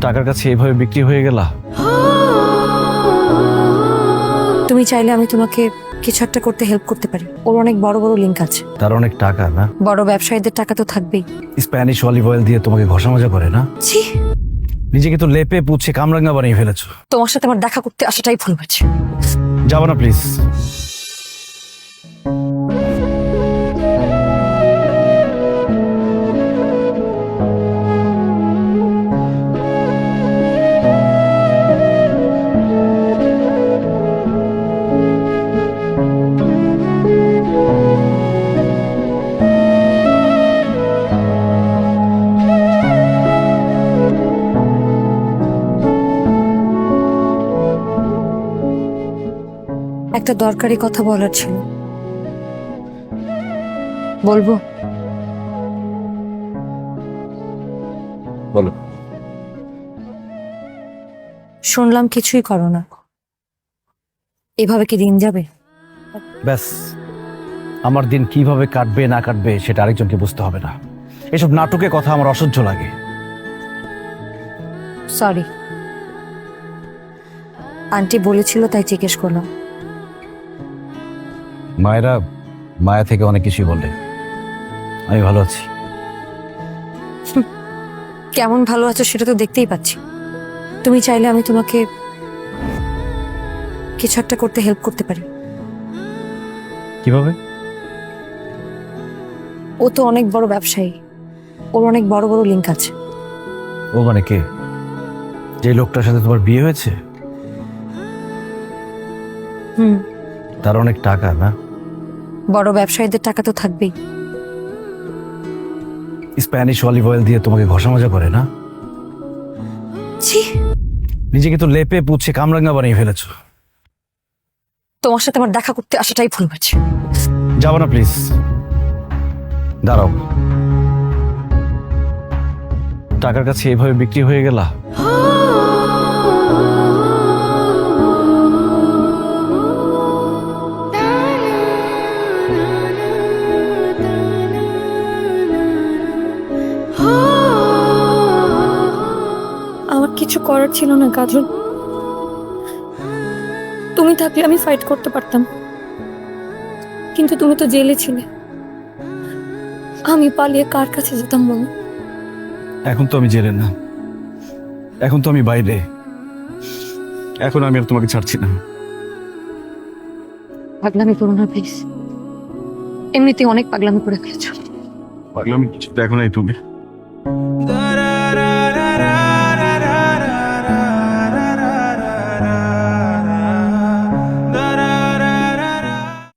টাকার কাছে এভাবে বিক্রি হয়ে গেলা। তুমি চাইলে আমি তোমাকে কিছু একটা করতে হেল্প করতে পারি। ওর অনেক বড় বড় লিংক আছে। তার অনেক টাকা না? বড় ব্যবসায়ীদের টাকা তো থাকবেই। স্প্যানিশ অলিভ অয়েল দিয়ে তোমাকে ঘষা মাজা করে না? ছি, নিজেকে তো লেপে পুছে কামরাঙ্গা বানিয়ে ফেলেছো। তোমার সাথে আমার দেখা করতে আসাটাই ভুল হয়েছে। যাবো না প্লিজ। একটা দরকারি কথা বলার ছিল, বলবো? বলো। শুনলাম কিছুই করো না, এভাবে কি দিন যাবে? ব্যাস, আমার দিন কিভাবে কাটবে না কাটবে সেটা আরেকজনকে বুঝতে হবে না। এসব নাটকের কথা আমার অসহ্য লাগে। সরি, আন্টি বলেছিল তাই জিজ্ঞেস করলাম। মায়া থেকে অনেক কিছুই বললে। আমি ভালো আছি। কেমন ভালো আছো সেটা তো দেখতেই পাচ্ছি। তুমি চাইলে আমি তোমাকে কিছু একটা করতে হেল্প করতে পারি। কিভাবে? ও তো অনেক বড় ব্যবসায়ী, ওর অনেক বড় বড় লিংক আছে। ও মানে কে? যে লোকটার সাথে তোমার বিয়ে হয়েছে? হুম, তার অনেক টাকা না? বড় ব্যবসায়ীদের টাকা তো থাকবেই। স্প্যানিশ অলিভ অয়েল দিয়ে তোমাকে ঘষা মাজা করে না? ছি, নিজেকে তো লেপে পুছে কামরাঙ্গা বানিয়ে ফেলেছো। তোমার সাথে আমার দেখা করতে আসাটাই ভুল হয়েছে। যাবো না প্লিজ। দাঁড়াও। টাকার কাছে এভাবে বিক্রি হয়ে গেলা। আমার কিছু করার ছিল না কাজল। তুমি থাকলে আমি ফাইট করতে পারতাম, কিন্তু তুমি তো জেলে ছিলে। আমি পালিয়ে কার কাছে যেতাম বলো? এখন তো আমি জেলে না, এখন তো আমি বাইরে। এখন আমি আর তোমাকে ছাড়ছি না। পাগলামি করো না প্লিজ, এমনিতে অনেক পাগলামি করে ফেলেছো। পাগলামি কিছু দেখো নাই তুমি।